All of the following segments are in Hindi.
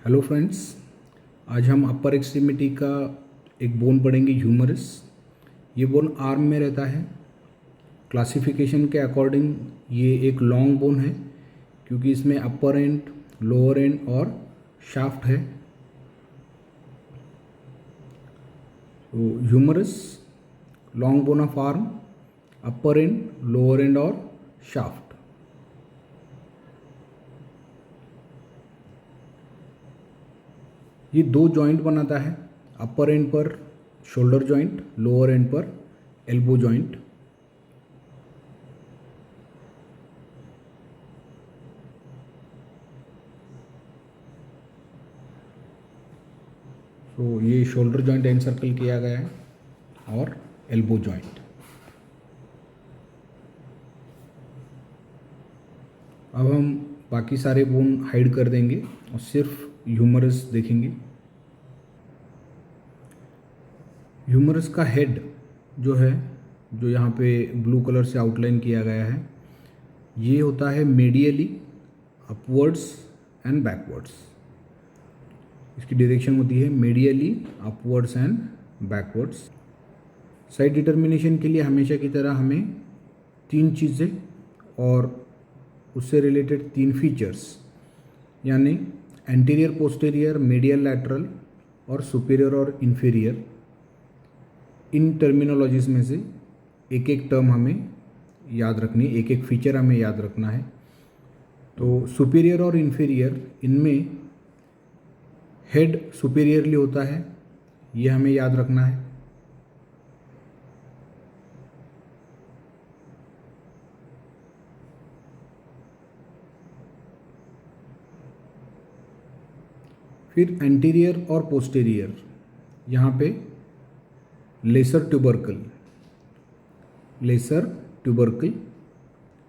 हेलो फ्रेंड्स, आज हम अपर एक्सट्रीमिटी का एक बोन पढ़ेंगे, ह्यूमरस। ये बोन आर्म में रहता है। क्लासिफिकेशन के अकॉर्डिंग ये एक लॉन्ग बोन है क्योंकि इसमें अपर एंड, लोअर एंड और शाफ्ट है। तो humerus, long bone of arm, upper end, lower end और शाफ्ट। ये दो जॉइंट बनाता है, अपर एंड पर शोल्डर जॉइंट, लोअर एंड पर एल्बो जॉइंट। तो ये शोल्डर जॉइंट एनसर्कल किया गया है और एल्बो जॉइंट। अब हम बाकी सारे बोन हाइड कर देंगे और सिर्फ ह्यूमरस देखेंगे। ह्यूमरस का हेड जो है, जो यहाँ पे ब्लू कलर से आउटलाइन किया गया है, ये होता है मीडियली अपवर्ड्स एंड बैकवर्ड्स। इसकी डायरेक्शन होती है medially upwards and backwards. Side determination के लिए हमेशा की तरह हमें तीन चीज़ें और उससे रिलेटेड तीन फीचर्स, यानी एंटीरियर, पोस्टीरियर, मीडियल, लैटरल और सुपीरियर और इन्फीरियर, इन टर्मिनोलॉजीज में से एक एक टर्म हमें याद रखनी, एक एक फीचर हमें याद रखना है। तो सुपीरियर और इन्फीरियर, इनमें हेड सुपीरियरली होता है, ये हमें याद रखना है। फिर एंटीरियर और पोस्टीरियर, यहाँ पे लेसर ट्यूबरकल,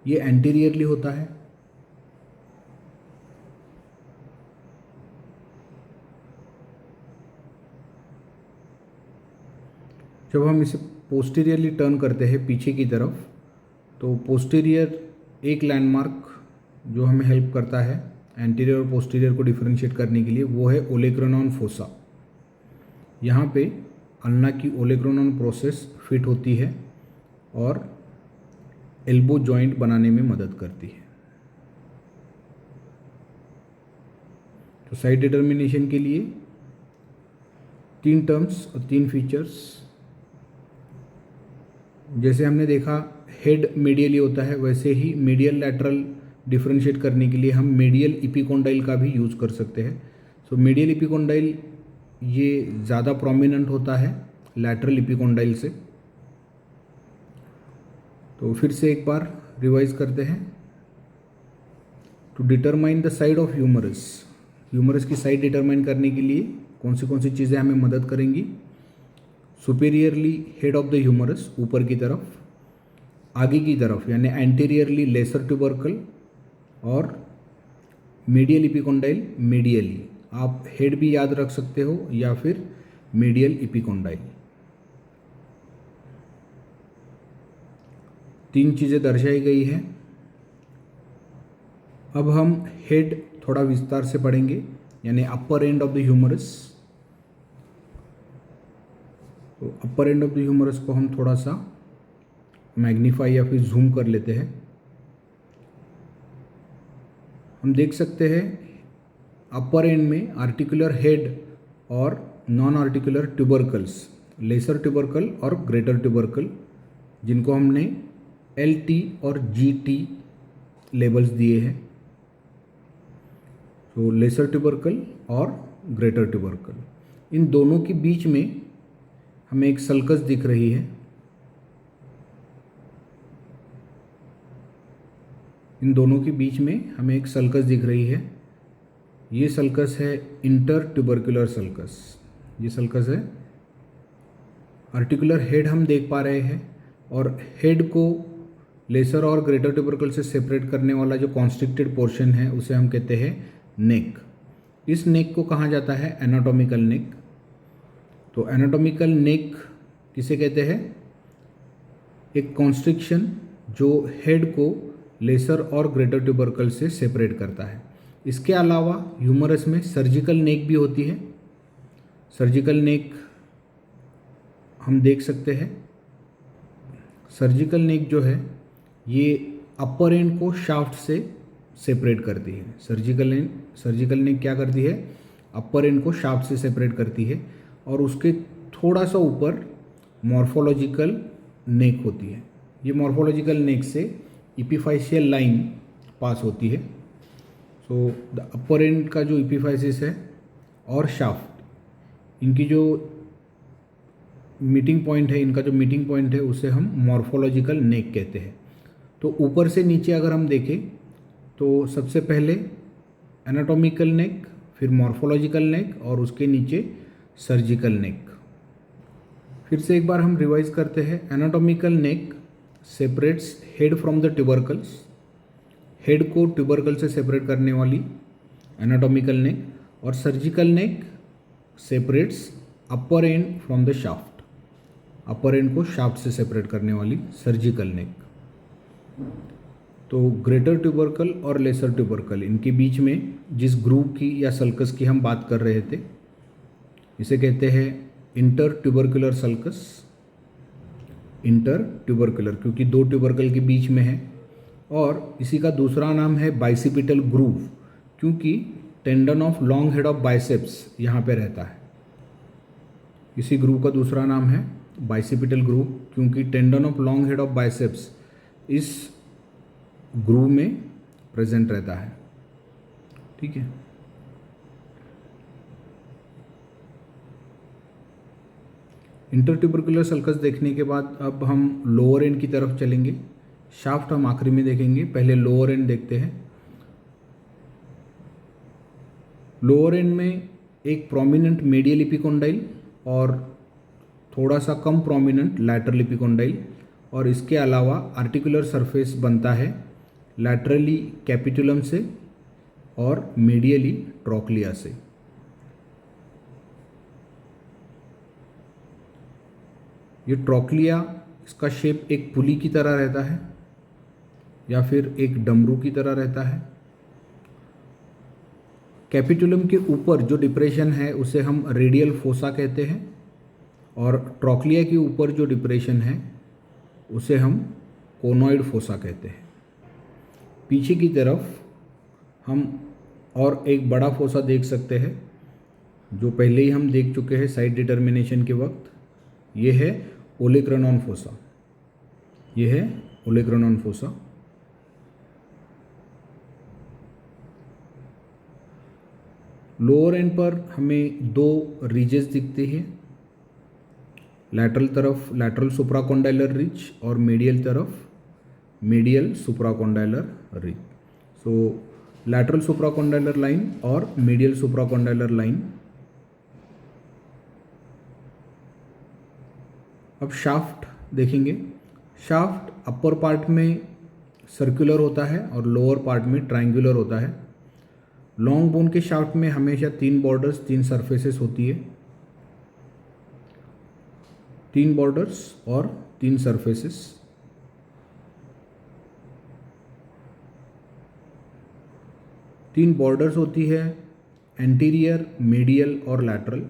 ये एंटीरियरली होता है। जब हम इसे पोस्टीरियरली टर्न करते हैं पीछे की तरफ, तो पोस्टीरियर एक लैंडमार्क जो हमें हेल्प करता है एंटीरियर और पोस्टीरियर को डिफरेंशिएट करने के लिए, वो है ओलेक्रेनॉन फोसा। यहाँ पे अल्ना की ओलेक्रेनॉन प्रोसेस फिट होती है और एल्बो जॉइंट बनाने में मदद करती है। तो साइड डिटर्मिनेशन के लिए तीन टर्म्स और तीन फीचर्स। जैसे हमने देखा हेड मीडियली होता है, वैसे ही मीडियल लैटरल डिफरेंशिएट करने के लिए हम मीडियल इपिकोंडाइल का भी यूज़ कर सकते हैं। सो मीडियल इपिकोंडाइल ये ज़्यादा प्रोमिनेंट होता है लैटरल इपिकोंडाइल से। तो फिर से एक बार रिवाइज करते हैं। To determine the side of humerus, humerus की साइड डिटरमाइन करने के लिए कौन सी चीज़ें हमें मदद करेंगी? Superiorly head of the humerus, ऊपर की तरफ, आगे की तरफ यानी एंटीरियरली लेसर ट्यूबरकल और मीडियल इपिकोंडाइल मीडियली। आप हेड भी याद रख सकते हो या फिर मीडियल इपिकोंडाइल। तीन चीज़ें दर्शाई गई हैं। अब हम हेड थोड़ा विस्तार से पढ़ेंगे, यानी अपर एंड ऑफ द ह्यूमरस। तो अपर एंड ऑफ द ह्यूमरस को हम थोड़ा सा मैग्नीफाई या फिर जूम कर लेते हैं। हम देख सकते हैं अपर एंड में आर्टिकुलर हेड और non articular tubercles, laser tubercle और ग्रेटर ट्यूबरकल, जिनको हमने LT और GT लेबल्स दिए हैं। तो लेसर ट्यूबरकल और ग्रेटर ट्यूबरकल, इन दोनों के बीच में हमें एक सल्कस दिख रही है। इन दोनों के बीच में हमें एक सल्कस दिख रही है। ये सल्कस है इंटर ट्यूबरकुलर सल्कस। ये सल्कस है। आर्टिकुलर हेड हम देख पा रहे हैं और हेड को लेसर और ग्रेटर ट्यूबरकल से सेपरेट करने वाला जो कॉन्स्ट्रिक्टेड पोर्शन है उसे हम कहते हैं नेक। इस नेक को कहा जाता है एनाटॉमिकल नेक। तो एनाटॉमिकल नेक किसे कहते हैं? एक कॉन्स्ट्रिक्शन जो हेड को लेसर और ग्रेटर ट्यूबरकल से सेपरेट करता है। इसके अलावा ह्यूमरस में सर्जिकल नेक भी होती है। सर्जिकल नेक हम देख सकते हैं। सर्जिकल नेक जो है ये अपर एंड को शाफ्ट से सेपरेट करती है। सर्जिकल नेक क्या करती है? अपर एंड को शाफ्ट से सेपरेट करती है और उसके थोड़ा सा ऊपर मॉर्फोलॉजिकल नेक होती है। ये मॉर्फोलॉजिकल नेक से इपीफाइशियल लाइन पास होती है। सो द अपर एंड का जो इपीफाइसिस है और शाफ्ट, इनकी जो मीटिंग पॉइंट है, इनका जो मीटिंग पॉइंट है उसे हम मॉर्फोलॉजिकल नेक कहते हैं। तो ऊपर से नीचे अगर हम देखें तो सबसे पहले एनाटॉमिकल नेक, फिर मॉर्फोलॉजिकल नेक और उसके नीचे सर्जिकल नेक। फिर से एक बार हम रिवाइज करते हैं। Anatomical neck separates head from the tubercles, head को ट्यूबरकल से सेपरेट करने वाली एनाटॉमिकल नेक, और surgical neck separates upper and from the shaft, upper and को शाफ्ट से सेपरेट करने वाली सर्जिकल नेक। तो ग्रेटर ट्यूबरकल और लेसर ट्यूबरकल, इनके बीच में जिस ग्रूव की या सल्कस की हम बात कर रहे थे, इसे कहते हैं inter tubercular sulcus. Inter tubercular क्योंकि दो ट्यूबरकल के बीच में है, और इसी का दूसरा नाम है बाइसिपिटल ग्रूव क्योंकि tendon of long head of biceps यहाँ पे रहता है। इसी ग्रूव का दूसरा नाम है बाइसिपिटल ग्रूव क्योंकि tendon of long head of biceps इस ग्रूव में प्रेजेंट रहता है। ठीक है। इंटरट्यूबरकुलर सल्कस देखने के बाद अब हम लोअर एंड की तरफ चलेंगे। शाफ्ट हम आखिरी में देखेंगे, पहले लोअर एंड देखते हैं। लोअर एंड में एक प्रोमिनेंट मेडियल एपिकोंडाइल और थोड़ा सा कम प्रोमिनेंट लैटरल एपिकोंडाइल, और इसके अलावा आर्टिकुलर सरफेस बनता है लैटरली कैपिटुलम से और मीडियली ट्रोक्लिया से। ये ट्रोक्लिया, इसका शेप एक पुली की तरह रहता है या फिर एक डमरू की तरह रहता है। कैपिटुलम के ऊपर जो डिप्रेशन है उसे हम रेडियल फोसा कहते हैं, और ट्रोक्लिया के ऊपर जो डिप्रेशन है उसे हम कोनॉइड फोसा कहते हैं। पीछे की तरफ हम और एक बड़ा फोसा देख सकते हैं जो पहले ही हम देख चुके हैं साइट डिटर्मिनेशन के वक्त। ये है ओलेक्रनॉन फोसा, ये है ओलेक्रनॉन फोसा। लोअर एंड पर हमें दो रीजेस दिखते हैं, लैटरल तरफ लैटरल सुप्राकोंडाइलर रिज और मीडियल तरफ मीडियल सुप्राकोंडाइलर रिज। सो लैटरल सुप्राकोंडाइलर लाइन और मीडियल सुप्राकोंडाइलर लाइन। अब शाफ्ट देखेंगे। शाफ्ट अपर पार्ट में सर्कुलर होता है और लोअर पार्ट में ट्रायंगुलर होता है। लॉन्ग बोन के शाफ्ट में हमेशा 3 बॉर्डर्स, 3 सरफेसेस होती है, 3 बॉर्डर्स और 3 सरफेसेस। तीन बॉर्डर्स होती है एंटीरियर, मीडियल और लैटरल।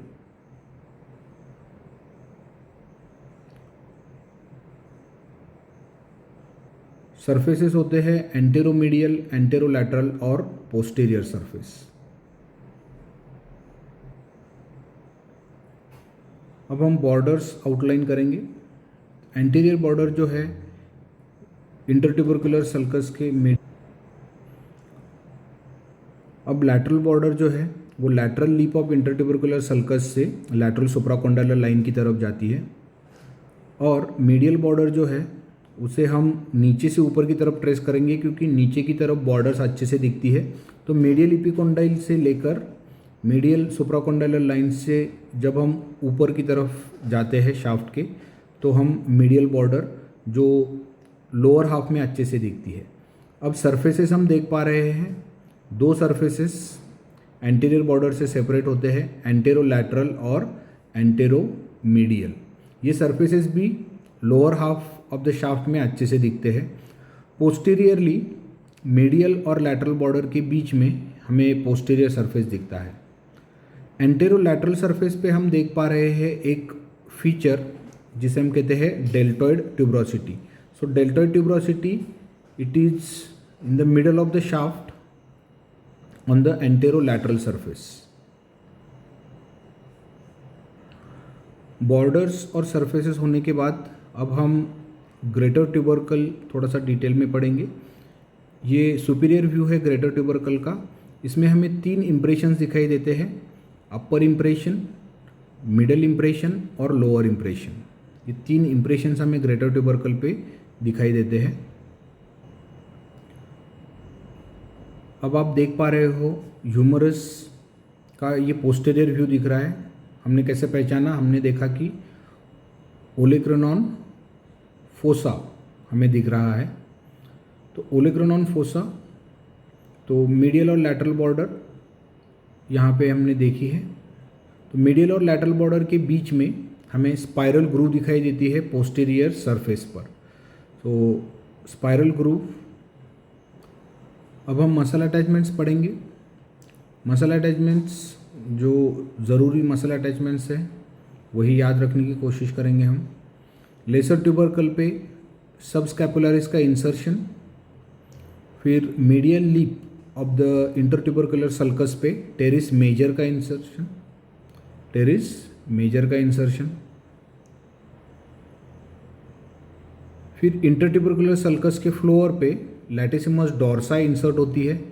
सरफेसेस होते हैं एंटेरोमीडियल, एंटेरोलैटरल और पोस्टीरियर सरफेस। अब हम बॉर्डर्स आउटलाइन करेंगे। एंटीरियर बॉर्डर जो है इंटरट्यूबरकुलर सल्कस के मिड। अब लैटरल बॉर्डर जो है वो lateral lip of intertubercular sulcus से लैटरल सुप्राकोंडाइलर लाइन की तरफ जाती है, और मीडियल बॉर्डर जो है उसे हम नीचे से ऊपर की तरफ ट्रेस करेंगे क्योंकि नीचे की तरफ बॉर्डर्स अच्छे से दिखती है। तो मीडियल एपिकोंडाइल से लेकर मीडियल सुप्राकोंडाइलर लाइन से जब हम ऊपर की तरफ जाते हैं शाफ्ट के, तो हम मीडियल बॉर्डर जो लोअर हाफ में अच्छे से दिखती है। अब सरफेसेस हम देख पा रहे हैं, 2 सरफेसेस एंटीरियर बॉर्डर से सेपरेट होते हैं, एंटेरोलैटरल और एंटेरोमीडियल। ये सरफेसेस भी lower half of the shaft में अच्छे से दिखते हैं। पोस्टीरियरली मीडियल और लैटरल बॉर्डर के बीच में हमें पोस्टीरियर सरफेस दिखता है। एंटेरोलैटरल सरफेस पे हम देख पा रहे हैं एक फीचर जिसे हम कहते हैं deltoid tuberosity. So deltoid tuberosity it is in the middle of the shaft on the anterolateral surface. Borders और सरफेसेस होने के बाद अब हम ग्रेटर ट्यूबरकल थोड़ा सा डिटेल में पढ़ेंगे। ये सुपीरियर व्यू है ग्रेटर ट्यूबरकल का। इसमें हमें 3 इम्प्रेशंस दिखाई देते हैं, अपर इम्प्रेशन, मिडल इम्प्रेशन और लोअर इम्प्रेशन। ये 3 इम्प्रेशंस हमें ग्रेटर ट्यूबरकल पे दिखाई देते हैं। अब आप देख पा रहे हो ह्यूमरस का ये पोस्टीरियर व्यू दिख रहा है। हमने कैसे पहचाना? हमने देखा कि ओलेक्रेनॉन फोसा हमें दिख रहा है। तो ओलेक्रेनॉन फोसा, तो मीडियल और लैटरल बॉर्डर यहाँ पे हमने देखी है। तो मीडियल और लैटरल बॉर्डर के बीच में हमें स्पाइरल ग्रूव दिखाई देती है पोस्टीरियर सरफेस पर। तो स्पाइरल ग्रूव। अब हम मसल अटैचमेंट्स पढ़ेंगे। मसल अटैचमेंट्स, जो ज़रूरी मसल अटैचमेंट्स हैं वही याद रखने की कोशिश करेंगे हम। लेसर ट्यूबरकल पे सबस्कैपुलरिस का इंसर्शन, फिर medial lip of the intertubercular sulcus पे टेरिस मेजर का इंसर्शन, फिर इंटरट्यूबरकुलर सल्कस के फ्लोर पे लैटिसिमस डोर्सा इंसर्ट होती है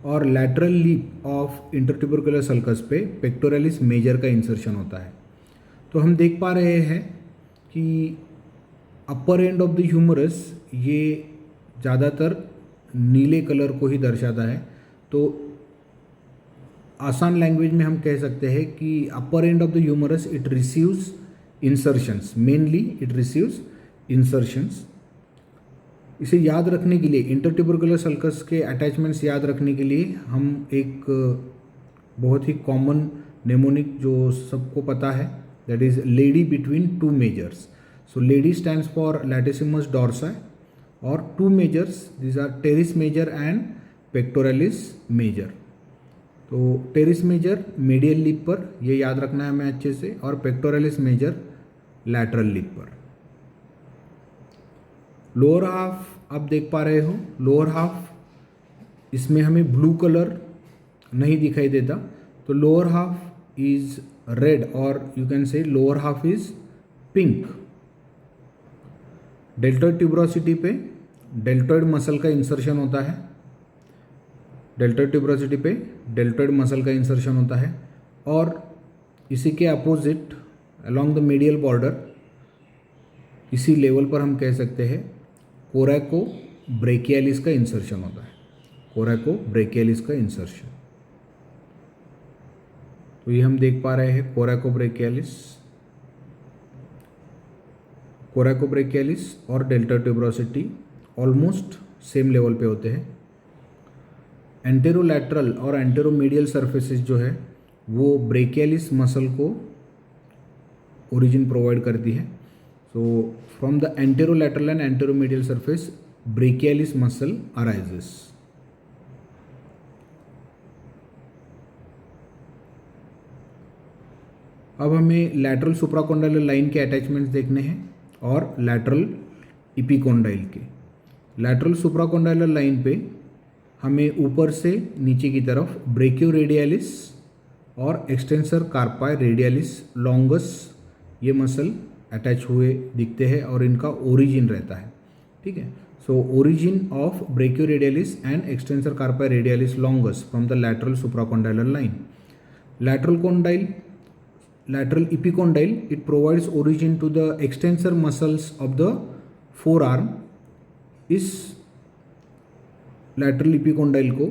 और lateral lip of intertubercular sulcus पे पेक्टोरलिस मेजर का इंसर्शन होता है। तो हम देख पा रहे हैं कि upper end of the humerus ये ज़्यादातर नीले कलर को ही दर्शाता है। तो आसान लैंग्वेज में हम कह सकते हैं कि upper end of the humerus it receives insertions, mainly it receives insertions. इसे याद रखने के लिए, इंटरट्यूबरकुलर सल्कस के अटैचमेंट्स याद रखने के लिए हम एक बहुत ही कॉमन नेमोनिक जो सबको पता है, that is lady between 2 majors. So lady stands for latissimus dorsi और 2 majors, these are teres major and pectoralis major. तो टेरिस मेजर मीडियल लिप पर, ये याद रखना है हमें अच्छे से, और पेक्टोरलिस मेजर लैटरल लिप पर। लोअर हाफ आप देख पा रहे हो, लोअर हाफ इसमें हमें ब्लू कलर नहीं दिखाई देता। तो लोअर हाफ इज रेड और you can say lower half is pink. Deltoid tuberosity पे डेल्टॉइड मसल का इंसर्शन होता है। डेल्टॉइड ट्यूबरोसिटी पे डेल्टॉइड मसल का इंसर्शन होता है और इसी के opposite along the medial border, इसी लेवल पर हम कह सकते हैं कोरैको ब्रेकियालिस का इंसर्शन होता है। कोरैको ब्रेकियालिस का इंसर्शन, तो ये हम देख पा रहे हैं कोरैको ब्रेकियालिस और deltoid tuberosity almost same level पे होते हैं। एंटेरोलैटरल और एंटेरोमीडियल सरफेसेस जो है वो ब्रेकियालिस मसल को ओरिजिन प्रोवाइड करती है। So from the anterolateral and anteromedial surface brachialis muscle arises. अब हमें लैटरल सुप्राकोंडाइलर लाइन के अटैचमेंट्स देखने हैं और लैटरल इपिकोंडाइल के। लैटरल सुप्राकोंडाइलर लाइन पे हमें ऊपर से नीचे की तरफ ब्रेकियोरेडियलिस और एक्सटेंसर कार्पाई रेडियलिस लॉन्गस ये मसल अटैच हुए दिखते हैं और इनका ओरिजिन रहता है। ठीक है, so origin of ब्रेकियोरेडियलिस and extensor कार्पाई radialis longus from the lateral supracondylar line. lateral epicondyle, it provides origin to the extensor muscles of the forearm। इस lateral epicondyle को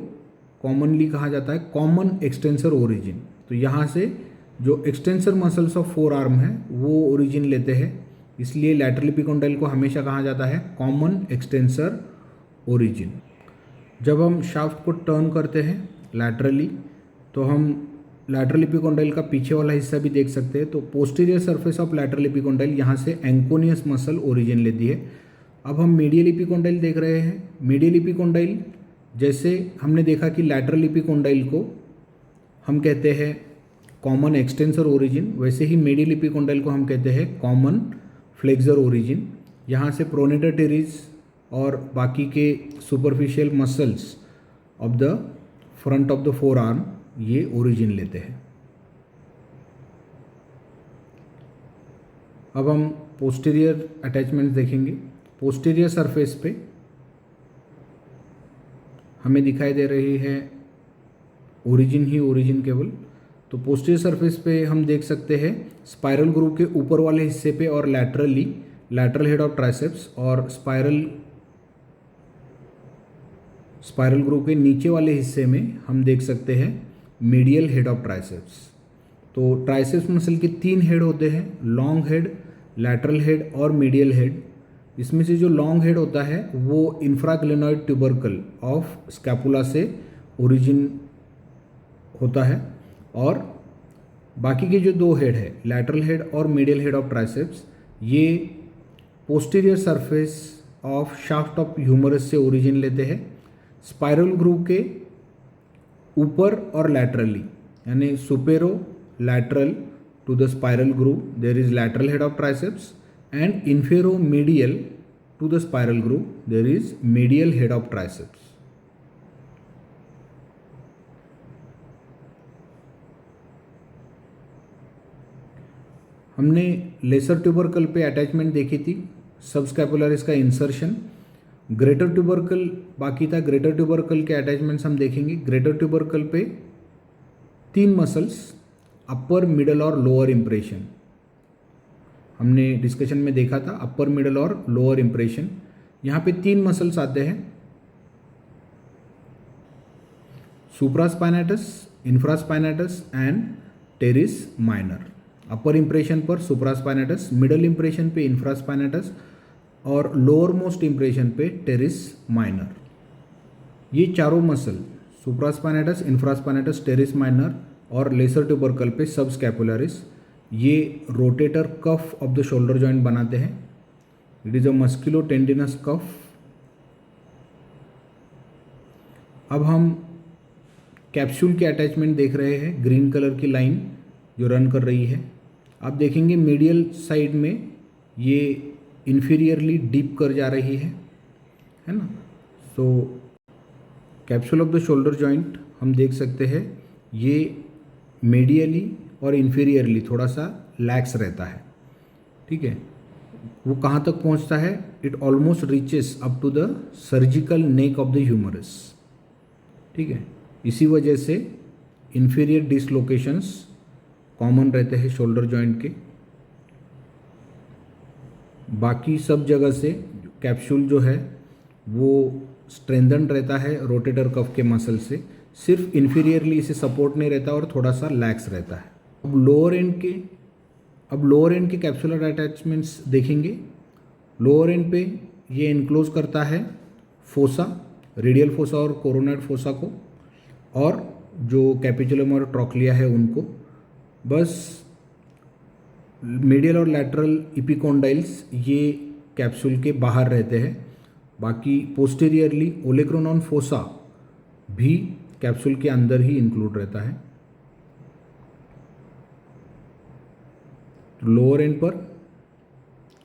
कॉमनली कहा जाता है कॉमन एक्सटेंसर ओरिजिन। तो यहाँ से जो extensor muscles of four arm है वो ओरिजिन लेते हैं, इसलिए लैटरल एपिकोंडाइल को हमेशा कहा जाता है कॉमन एक्सटेंसर ओरिजिन। जब हम शाफ्ट को टर्न करते हैं लैटरली तो हम लैटरल एपिकोंडाइल का पीछे वाला हिस्सा भी देख सकते हैं। तो posterior surface of lateral epicondyle यहाँ से एंकोनियस मसल ओरिजिन लेती है। अब हम मीडियल एपिकोंडाइल देख रहे हैं। मीडियल एपिकोंडाइल जैसे हमने देखा कि लैटरल इपिकोंडाइल को हम कहते हैं कॉमन एक्सटेंसर ओरिजिन, वैसे ही मीडियल इपिकोंडाइल को हम कहते हैं कॉमन फ्लेक्सर ओरिजिन। यहाँ से प्रोनेटर टेरिस और बाकी के superficial muscles of the front of the four arm ये ओरिजिन लेते हैं। अब हम पोस्टीरियर अटैचमेंट्स देखेंगे। पोस्टीरियर सरफेस पे हमें दिखाई दे रही है ओरिजिन केवल। तो पोस्टीरियर सरफेस पे हम देख सकते हैं स्पाइरल ग्रूव के ऊपर वाले हिस्से पे और laterally lateral head of triceps, और स्पाइरल ग्रूव के नीचे वाले हिस्से में हम देख सकते हैं मीडियल हेड ऑफ ट्राइसेप्स। तो ट्राइसेप्स मसल के 3 हेड होते हैं, लॉन्ग हेड, लैटरल हेड और मीडियल हेड। इसमें से जो लॉन्ग हेड होता है वो इंफ्राग्लेनॉइड ट्यूबरकल ऑफ स्कैपुला से ओरिजिन होता है, और बाकी के जो 2 हेड है लैटरल हेड और मीडियल हेड ऑफ ट्राइसेप्स, ये posterior surface of shaft of humerus से ओरिजिन लेते हैं। स्पाइरल ग्रूव के ऊपर और लैटरली, यानी supero lateral to the spiral groove there is lateral head of triceps, and infero medial to the spiral groove there is medial head of triceps. हमने लेसर ट्यूबरकल पे अटैचमेंट देखी थी, सबस्कैपुलरिस का इंसर्शन। ग्रेटर ट्यूबरकल बाकी था, ग्रेटर ट्यूबरकल के अटैचमेंट्स हम देखेंगे। ग्रेटर ट्यूबरकल पे 3 मसल्स, अपर, मिडल और लोअर इम्प्रेशन, हमने डिस्कशन में देखा था अपर, मिडल और लोअर इम्प्रेशन। यहाँ पे 3 मसल्स आते हैं, supraspinatus, infraspinatus and teres minor. Upper impression पर सुप्रास्पाइनेटस, मिडल इम्प्रेशन पे इंफ्रास्पाइनेटस और लोअर मोस्ट इम्प्रेशन पे टेरिस माइनर। ये चारों muscle supraspinatus, infraspinatus, teres minor और लेसर ट्यूबरकल पे सबस्कैपुलरिस, ये rotator cuff of the shoulder joint बनाते हैं। इट इज़ अ मस्कुलो टेंडिनस कफ। अब हम कैप्सूल के अटैचमेंट देख रहे हैं, ग्रीन कलर की लाइन जो रन कर रही है। आप देखेंगे मीडियल साइड में ये इन्फीरियरली डीप कर जा रही है ना। So capsule of the shoulder joint हम देख सकते हैं ये मीडियली और इन्फीरियरली थोड़ा सा लैक्स रहता है, ठीक है। वो कहाँ तक पहुँचता है? It almost reaches up to the surgical neck of the humerus, ठीक है। इसी वजह से इन्फीरियर डिसलोकेशंस कॉमन रहते हैं शोल्डर जॉइंट के। बाकी सब जगह से कैप्सूल जो है वो स्ट्रेंथन रहता है रोटेटर कफ के मसल से, सिर्फ इन्फीरियरली इसे सपोर्ट नहीं रहता और थोड़ा सा लैक्स रहता है। अब लोअर एंड के कैप्सुलर अटैचमेंट्स देखेंगे। लोअर एंड पे ये इनक्लोज करता है फोसा, रेडियल फोसा और कोरोनॉइड फोसा को, और जो कैपिचुलम और ट्रॉक्लिया है उनको। बस मीडियल और लैटरल इपिकोंडाइल्स ये कैप्सूल के बाहर रहते हैं। बाकी पोस्टीरियरली ओलेक्रोनॉन फोसा भी कैप्सूल के अंदर ही इंक्लूड रहता है। लोअर एंड पर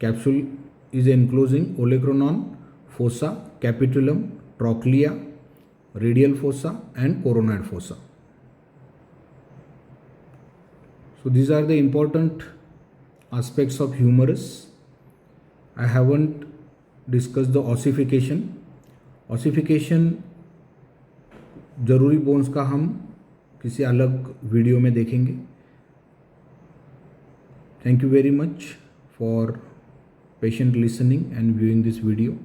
capsule is enclosing olecranon fossa, capitulum, trochlea, radial fossa and coronoid fossa. So these are the important aspects of humerus. I haven't discussed the ossification. Ossification जरूरी बोन्स का हम किसी अलग वीडियो में देखेंगे। Thank you very much for patient listening and viewing this video.